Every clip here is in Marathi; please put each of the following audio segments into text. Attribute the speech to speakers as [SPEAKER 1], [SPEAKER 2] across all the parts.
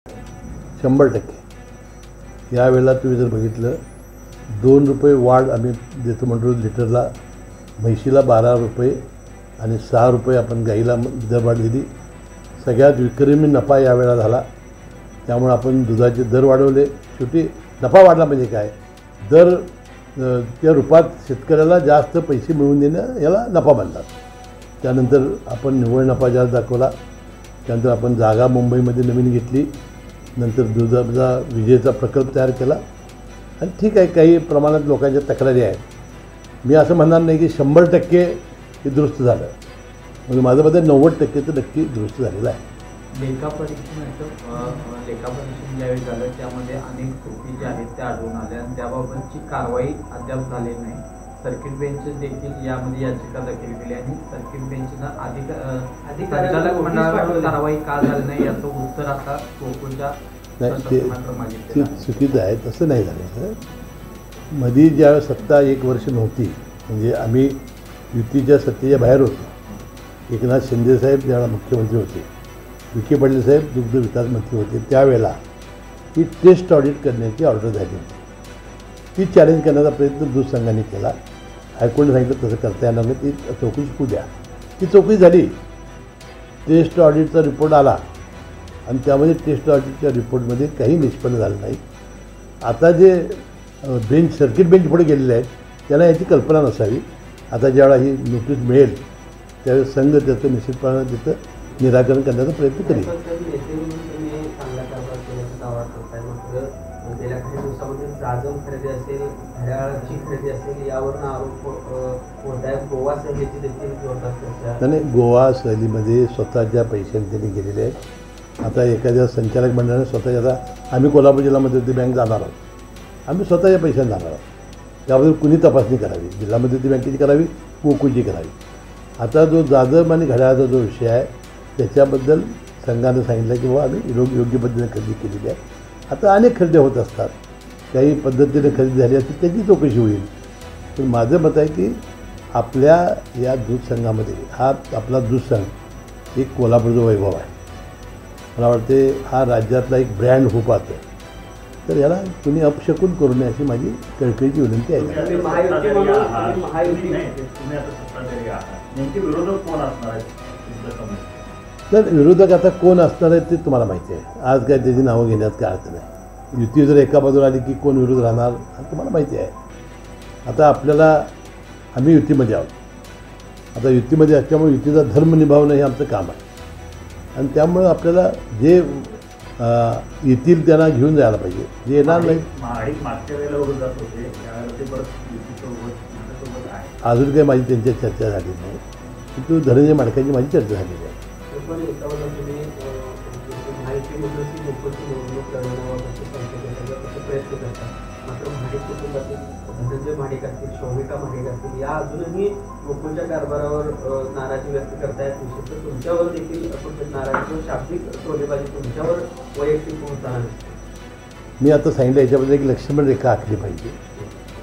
[SPEAKER 1] 100%. यावेळेला तुम्ही जर बघितलं 2 रुपये वाढ आम्ही देतो म्हणतो लिटरला, म्हैशीला 12 रुपये आणि 6 रुपये आपण गाईला दरवाढ दिली. सगळ्यात विक्रमी नफा यावेळेला झाला. त्यामुळे आपण दुधाचे दर वाढवले. शेवटी नफा वाढला म्हणजे काय, दर त्या रूपात शेतकऱ्याला जास्त पैसे मिळवून देणं याला नफा म्हणतात. त्यानंतर आपण निव्वळ नफा जास्त दाखवला. त्यानंतर आपण जागा मुंबईमध्ये नवीन घेतली. नंतर दुधाचा विजेचा प्रकल्प तयार केला. आणि ठीक आहे, काही प्रमाणात लोकांच्या तक्रारी आहेत. मी असं म्हणणार नाही की 100% हे दुरुस्त झालं, म्हणजे माझं मते 90% तर नक्की दुरुस्त झालेलं आहे.
[SPEAKER 2] लेखापरीक्षण ज्यावेळी झालं त्यामध्ये अनेक त्रुटी ज्या आहेत त्या आढळून आल्या आणि त्याबाबतची कारवाई अद्याप झालेली नाही. सर्किट बेंच देखील यामध्ये याचिका दाखल केली आणि सर्किट बेंचनं संचालक मंडळावर कारवाई का झाली नाही याचं उत्तर आता कोकणच्या
[SPEAKER 1] ते चुकीचं आहे. तसं नाही झालं. मध्ये ज्यावेळेस सत्ता 1 वर्ष नव्हती, म्हणजे आम्ही युतीच्या सत्तेच्या बाहेर होतो. एकनाथ शिंदेसाहेब ज्यावेळेला मुख्यमंत्री होते, विखे पाटील साहेब दुग्ध विकास मंत्री होते, त्यावेळेला ही टेस्ट ऑडिट करण्याची ऑर्डर झाली होती. ती चॅलेंज करण्याचा प्रयत्न दूध संघाने केला. हायकोर्टने सांगितलं तसं करता येणार नाही, ती चौकशी होऊ द्या. ती चौकशी झाली. टेस्ट ऑडिटचा रिपोर्ट आला आणि त्यामध्ये टेस्ट ऑडिटच्या रिपोर्टमध्ये काही निष्पन्न झालं नाही. आता जे बेंच सर्किट बेंच पुढे गेलेले आहेत त्यांना याची कल्पना नसावी. आता ज्यावेळेला ही नोटीस मिळेल त्यावेळेस संघ त्याचं निश्चितपणे तिथं निराकरण करण्याचा प्रयत्न करेल.
[SPEAKER 3] गेल्या काही दिवसामध्ये जाजम खरेदी असेल, घड्याळाची खरेदी असेल, यावरून आरोप होत आहे. गोवा सहलीची देखील जोरदार चर्चा.
[SPEAKER 1] नाही, गोवा सहलीमध्ये स्वतःच्या पैशाने त्यांनी गेलेले आहेत. आता एखाद्या संचालक मंडळाने स्वतःच्या, आता आम्ही कोल्हापूर जिल्हा मध्यवर्ती बँक जाणार आहोत, आम्ही स्वतःच्या पैशाने जाणार आहोत. त्याबद्दल कुणी तपासणी करावी, जिल्हा मध्यवर्ती बँकेची करावी, गोकुळची करावी. आता जो जाधव आणि घड्याळाचा जो विषय आहे त्याच्याबद्दल संघानं सांगितलं की बाबा आम्ही योग्य पद्धतीने खरेदी केलेली आहे. आता अनेक खरेदी होत असतात, काही पद्धतीने खरेदी झाली असते त्याची चौकशी होईल. पण माझं मत आहे की आपल्या या दूध संघामध्ये हा आपला दूध संघ एक कोल्हापूरचा वैभव आहे. मला वाटते हा राज्यातला एक ब्रँड होऊ पाहतो. तर याला तुम्ही अपशकून करू नये अशी माझी कळकळीची विनंती आहे. तर विरोधक आता कोण असणार आहे ते तुम्हाला माहिती आहे. आज काय त्याची नावं घेण्यात काय अर्थ नाही. युती जर एका बाजूला आली की कोण विरोध राहणार तुम्हाला माहिती आहे. आता आपल्याला आम्ही युतीमध्ये आहोत. आता युतीमध्ये असल्यामुळे युतीचा धर्म निभावणं हे आमचं काम आहे. आणि त्यामुळं आपल्याला जे येतील त्यांना घेऊन जायला पाहिजे, जे येणार नाही. अजून काही माझी त्यांच्या चर्चा झाली नाही. परंतु धनंजय माडकांची माझी चर्चा झालेली आहे.
[SPEAKER 3] मात्र महाडिक कुटुंबातील धनंजय महाडिक असतील, शौमिका महाडिक असतील, या अजूनही गोकुळच्या कारभारावर नाराजी व्यक्त करतायत. विशेषतः तुमच्यावर देखील नाराजी व शाब्दिक टोलेबाजी तुमच्यावर वैयक्तिक होताना दिसते.
[SPEAKER 1] मी आता सांगितलं याच्याबद्दल एक लक्ष्मण रेखा आखली पाहिजे.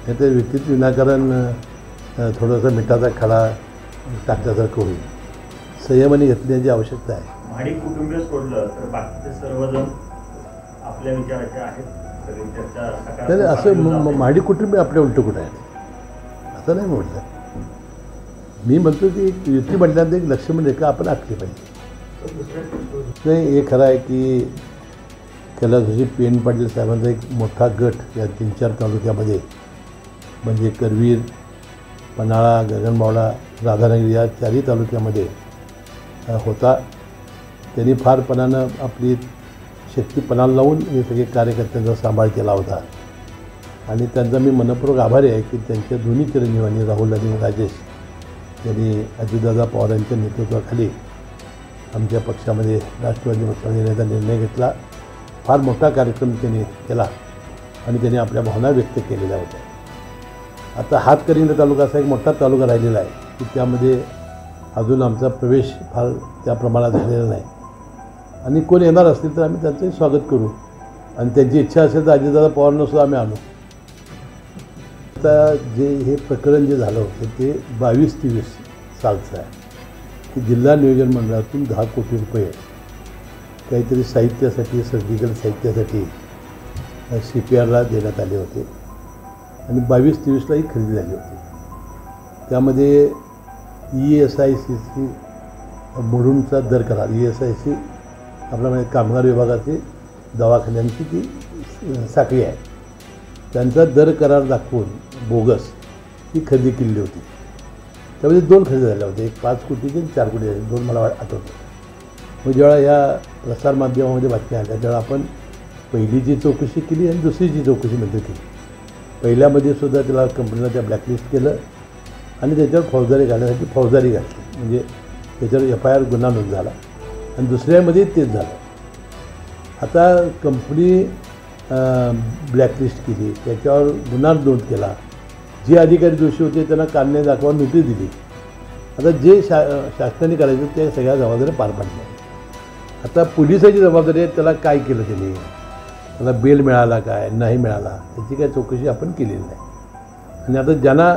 [SPEAKER 1] नाही तर व्यक्तित्व विनाकारण थोडंसं मिठाचा खडा टाकल्यासारखं होईल. संयमाने घेतण्याची आवश्यकता आहे.
[SPEAKER 4] महाडिक कुटुंबीय सोडलं तर बाकीचे सर्वजण आपल्या विचाराचे आहेत.
[SPEAKER 1] नाही असं महाडिक कुटुंबीय आपल्या उलटं कुठं आहे असं नाही म्हटलं. मी म्हणतो की युती म्हटल्यानंतर एक लक्ष्मण रेखा आपण आखली पाहिजे. नाही, हे खरं आहे की कैलासवासी PN पाटील साहेबांचा एक मोठा गट या 3-4 तालुक्यामध्ये म्हणजे करवीर, पन्हाळा, गगनबावडा, राधानगरी या 4ही तालुक्यामध्ये होता. त्यांनी फारपणानं आपली शक्ती पणाला लावून हे सगळे कार्यकर्त्यांचा सांभाळ केला होता. आणि त्यांचा मी मनपूर्वक आभारी आहे की त्यांच्या दोन्ही चिरंजीवांनी राहुल आणि राजेश यांनी अजितदादा पवार यांच्या नेतृत्वाखाली आमच्या पक्षामध्ये राष्ट्रवादी पक्षामध्ये येण्याचा निर्णय घेतला. फार मोठा कार्यक्रम त्यांनी केला आणि त्यांनी आपल्या भावना व्यक्त केलेल्या होत्या. आता हातकणंगले तालुका असा एक मोठा तालुका राहिलेला आहे की त्यामध्ये अजून आमचा प्रवेश फार त्या प्रमाणात झालेला नाही. आणि कोण येणार असतील तर आम्ही त्यांचंही स्वागत करू आणि त्यांची इच्छा असेल तर अजितदादा पवारांना सुद्धा आम्ही आणू. आता जे हे प्रकरण जे झालं होतं ते 22-23 सालचं आहे की जिल्हा नियोजन मंडळातून 10 कोटी रुपये काहीतरी साहित्यासाठी सर्जिकल साहित्यासाठी CPRला देण्यात आले होते आणि 22-23लाही खरेदी झाली होती. त्यामध्ये ESICची मुलुंडचा दर करार, ESIC आपला म्हणजे कामगार विभागाची दवाखान्यांची ती साखळी आहे, त्यांचा दर करार दाखवून बोगस ही खरेदी केलेली होती. त्यामध्ये 2 खरेदी झाल्या होत्या, एक 5 कोटीची आणि 4 कोटी 2 मला आठवतं. मग जेव्हा या प्रसारमाध्यमामध्ये बातम्या आल्या तेव्हा आपण पहिलीची चौकशी केली आणि दुसरीची चौकशी नंतर केली. पहिल्यामध्ये सुद्धा त्याला कंपनीला त्या ब्लॅकलिस्ट केलं आणि त्याच्यावर फौजदारी घालण्यासाठी फौजदारी घातली, म्हणजे त्याच्यावर FIR गुन्हा नोंद झाला. आणि दुसऱ्यामध्ये तेच झालं. आता कंपनी ब्लॅकलिस्ट केली, त्याच्यावर गुन्हा नोंद केला, जे अधिकारी दोषी होते त्यांना कारणे दाखवा नोटीस दिली. आता जे शासनाने करायचं ते सगळ्या जबाबदाऱ्या पार पाडल्या. आता पोलिसाची जबाबदारी आहे, त्याला काय केलं त्यांनी, त्याला बेल मिळाला काय नाही मिळाला त्याची काय चौकशी आपण केलेली नाही. आणि आता ज्यांना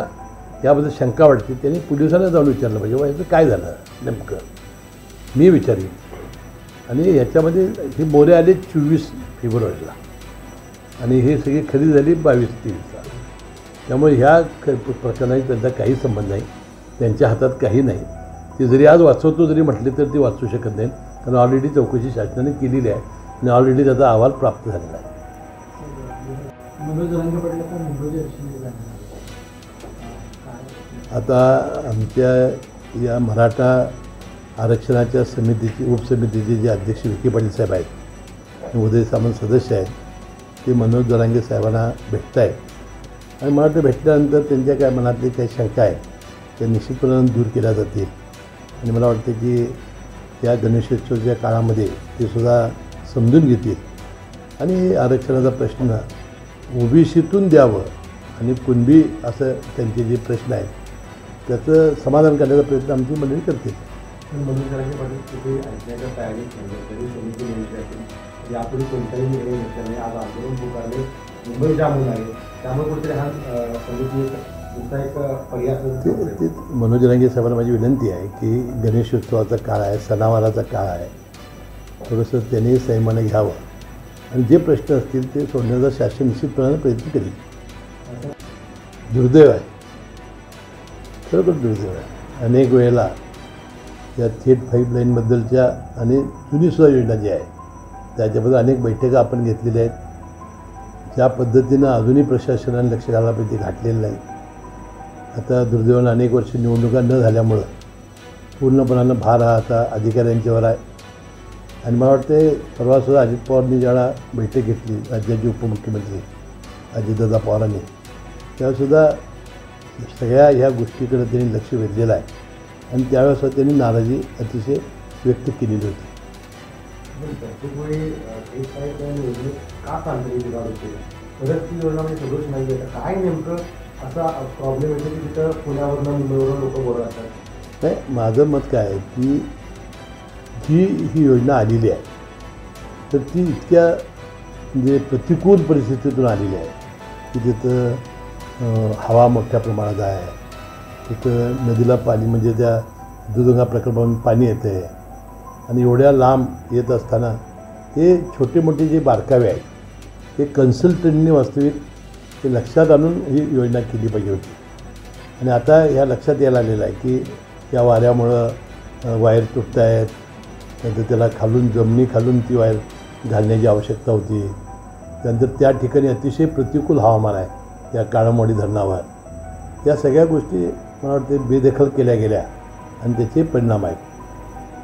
[SPEAKER 1] याबद्दल शंका वाटते त्यांनी पोलिसांना जाऊन विचारलं पाहिजे बा याचं काय झालं नेमकं, मी विचारीन. आणि ह्याच्यामध्ये ही मोरे आले 24 फेब्रुवारीला आणि हे सगळी खरेदी झाली 22-23ला. त्यामुळे ह्या प्रकरणाशी त्यांचा काही संबंध नाही, त्यांच्या हातात काही नाही. ते जरी आज वाचवतो जरी म्हटले तर ते वाचू शकत नाहीत, कारण ऑलरेडी चौकशी शासनाने केलेली आहे आणि ऑलरेडी त्याचा अहवाल प्राप्त झालेला आहे. आता आमच्या या मराठा आरक्षणाच्या समितीची उपसमितीचे जे अध्यक्ष विखे पाटील साहेब आहेत, उदय सामंत सदस्य आहेत, ते मनोज जरांगे साहेबांना भेटत आहेत आणि मला वाटतं भेटल्यानंतर त्यांच्या काय मनातली काही शंका आहे त्या निश्चितपणे दूर केल्या जातील. आणि मला वाटतं की या गणेशोत्सवाच्या काळामध्ये ते सुद्धा समजून घेतील आणि आरक्षणाचा प्रश्न OBCतून द्यावं आणि कुणबी असं त्यांचे जे प्रश्न आहेत त्याचं समाधान करण्याचा प्रयत्न आमची मंडळी करतील.
[SPEAKER 5] मनोज जरांगे पाटील कुठे ऐकण्याच्या तयारीत नाही, तरी समिती नेमकी यापुढे कोणताही निर्णय घेतला नाही. आज आंदोलन पुकारले, मुंबई जाम होणार आहे, त्यामुळे कुठेतरी हा समिती दुसरा एक पर्याय.
[SPEAKER 1] ते मनोज जरांगे साहेबांना माझी विनंती आहे की गणेशोत्सवाचा काळ आहे, सणावाराचा काळ आहे, थोडंसं त्यांनी संयमानं घ्यावं आणि जे प्रश्न असतील ते सोडण्याचा शासन निश्चितपणाने प्रयत्न करेल. दुर्दैव आहे, खरोखर दुर्दैव आहे. अनेक वेळेला या थेट पाईपलाईनबद्दलच्या आणि जुनीसुद्धा योजना जी आहे त्याच्याबद्दल अनेक बैठका आपण घेतलेल्या आहेत. ज्या पद्धतीनं अजूनही प्रशासनाने लक्ष घालायला पाहिजे ते घातलेलं नाही. आता दुर्दैवानं अनेक वर्ष निवडणुका न झाल्यामुळं पूर्णपणानं भार हा आता अधिकाऱ्यांच्यावर आहे. आणि मला वाटते परवासुद्धा अजित पवारांनी ज्यावेळा बैठक घेतली राज्याचे उपमुख्यमंत्री अजितदादा पवारांनी, तेव्हासुद्धा सगळ्या ह्या गोष्टीकडे त्यांनी लक्ष वेधलेलं आहे आणि त्यावेळेस त्यांनी नाराजी अतिशय व्यक्त केलेली होती.
[SPEAKER 5] प्रत्येक वेळी का तांत्रिक बिघाड होते, परत ती योजना म्हणजे सदोष नाही आहे, काय नेमकं असा प्रॉब्लेम येतो की तिथं पुण्यावरनं मुंबईवरून लोक बोलत असतात.
[SPEAKER 1] नाही, माझं मत काय आहे की जी ही योजना आलेली आहे तर ती इतक्या म्हणजे प्रतिकूल परिस्थितीतून आलेली आहे की तिथं हवा मोठ्या प्रमाणात आहे, तिथं नदीला पाणी म्हणजे त्या दुधगंगा प्रकल्पातून पाणी येतं आहे आणि एवढ्या लांब येत असताना हे छोटे मोठे जे बारकावे आहेत ते कन्सल्टंटनी वास्तविक ते लक्षात आणून ही योजना केली पाहिजे होती. आणि आता ह्या लक्षात यायला आलेलं आहे की या वाऱ्यामुळं वायर तुटत आहेत, नंतर त्याला खालून जमिनी खालून ती वायर घालण्याची आवश्यकता होती. त्यानंतर त्या ठिकाणी अतिशय प्रतिकूल हवामान आहे या काळमवाडी धरणावर. या सगळ्या गोष्टी मला वाटते बेदखल केल्या गेल्या आणि त्याचे परिणाम आहेत.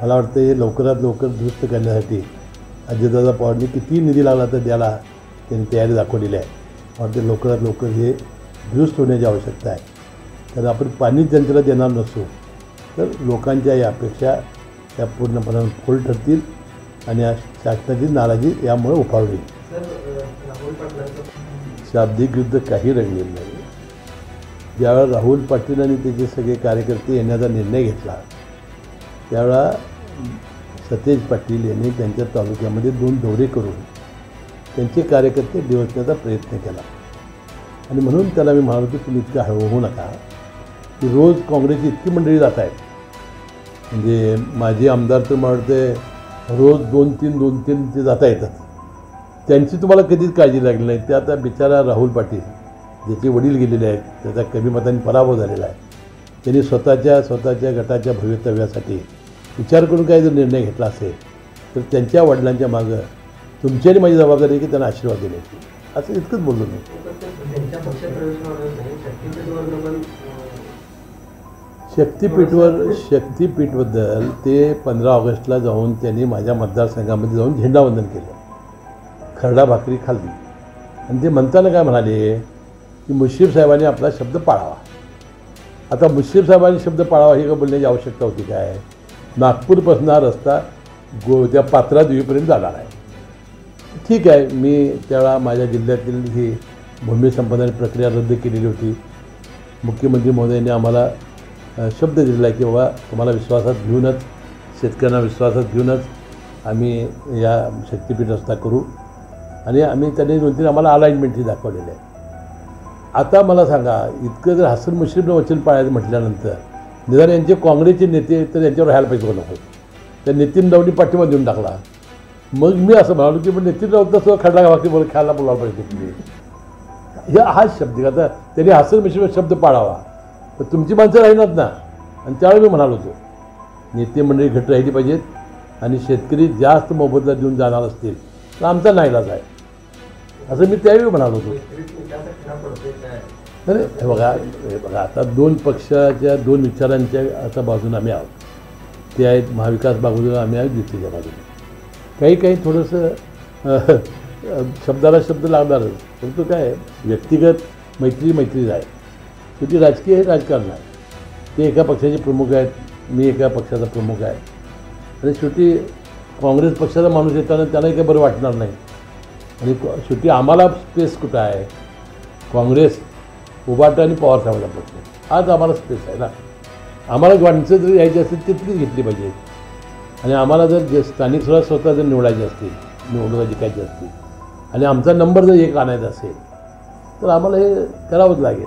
[SPEAKER 1] मला वाटतं हे लवकरात लवकर दुरुस्त करण्यासाठी अजितदादा पवारांनी किती निधी लागला तर द्यायला त्यांनी तयारी दाखवलेली आहे. मला वाटते लवकरात लवकर हे दुरुस्त होण्याची आवश्यकता आहे. तर आपण पाणी जनतेला देणार नसू तर लोकांच्या या अपेक्षा त्या पूर्णपणे फोल ठरतील आणि या शासनाची नाराजी यामुळे उफाळली. शाब्दिक युद्ध काही रंगलेलं नाही. ज्यावेळा राहुल पाटील आणि त्याचे सगळे कार्यकर्ते येण्याचा निर्णय घेतला त्यावेळा सतेज पाटील यांनी त्यांच्या तालुक्यामध्ये 2 दौरे करून त्यांचे कार्यकर्ते डिवचण्याचा प्रयत्न केला. आणि म्हणून त्याला मी म्हणालो की तुम्ही इतकं हळू होऊ नका की रोज काँग्रेसची इतकी मंडळी जात आहेत. म्हणजे माझे आमदार तर मला वाटते रोज 2-3 ते जाता येतात. त्यांची तुम्हाला कधीच काळजी लागली नाही. ते आता बिचारा राहुल पाटील ज्याचे वडील गेलेले आहेत, त्याचा कमी मतांनी पराभव झालेला आहे, त्यांनी स्वतःच्या गटाच्या भवितव्यासाठी विचार करून काही जर निर्णय घेतला असेल तर त्यांच्या वडिलांच्या मागं तुमची आणि माझी जबाबदारी आहे की त्यांना आशीर्वाद देण्याची. असं इतकंच बोललो मी.
[SPEAKER 3] त्यांच्या पक्षप्रवेशावर नाही, शक्तीपीठवरनं पण
[SPEAKER 1] शक्तीपीठबद्दल ते 15 ऑगस्टला जाऊन त्यांनी माझ्या मतदारसंघामध्ये जाऊन झेंडावंदन केलं, खरडा भाकरी खाल्ली आणि ते म्हणताना काय म्हणाले की मुश्रीफ साहेबांनी आपला शब्द पाळावा. आता मुश्रीफ साहेबांनी शब्द पाळावा ही का बोलण्याची आवश्यकता होती काय? नागपूरपासून हा रस्ता त्या पात्रा देवीपर्यंत जाणार आहे. ठीक आहे, मी त्यावेळा माझ्या जिल्ह्यातील ही भूमी संपादन प्रक्रिया रद्द केलेली होती. मुख्यमंत्री महोदयांनी आम्हाला शब्द दिलेला आहे की बाबा तुम्हाला विश्वासात घेऊनच, शेतकऱ्यांना विश्वासात घेऊनच आम्ही या शक्तीपीठ रस्ता करू आणि आम्ही त्यांनी 2-3 आम्हाला अलाइनमेंटही दाखवलेले आहे. आता मला सांगा, इतकं जर हसन मुश्रीफनं वचन पाळायचं म्हटल्यानंतर निदान यांचे काँग्रेसचे नेते तर यांच्यावर राहायला पाहिजे नको. त्या नितीन राऊंनी पाठिंबा देऊन टाकला. मग मी असं म्हणालो की पण नितीन राऊतला सुद्धा खडला भाकरी बोल खायला बोलावं पाहिजे तुम्ही. हाच शब्द आता त्यांनी हसन मुश्रीफ शब्द पाळावा तर तुमची माणसं राहिनात ना. आणि त्यावेळी मी म्हणालो होतो नेते मंडळी घट्ट राहिली पाहिजेत आणि शेतकरी जास्त मोबदला देऊन जाणार असतील तर आमचा नाईलाज आहे असं मी त्यावेळी म्हणालो होतो. तर हे बघा आता 2 पक्षाच्या 2 विचारांच्या आता बाजूने आम्ही आहोत. ते आहेत महाविकास बाजूला, आम्ही आहोत युतीच्या बाजूने. काही थोडंसं शब्दाला शब्द लागणारच, परंतु काय व्यक्तिगत मैत्रीच आहे. शेवटी राजकीय हे राजकारण आहे. ते एका पक्षाचे प्रमुख आहेत, मी एका पक्षाचा प्रमुख आहे आणि शेवटी काँग्रेस पक्षाचा माणूस येताना त्यालाही काही बरं वाटणार नाही. आणि शेवटी आम्हाला स्पेस कुठं आहे? काँग्रेस, उभाटा आणि पवार साहेबांचा पक्ष, आज आम्हाला स्पेस आहे ना. आम्हाला माणसं जर यायची असतील तितकीच घेतली पाहिजे आणि आम्हाला जर स्थानिक स्वतः जर निवडायचे असतील, निवडणुका जिंकायची असतील आणि आमचा नंबर जर 1 आणायचा असेल तर आम्हाला हे करावंच लागेल.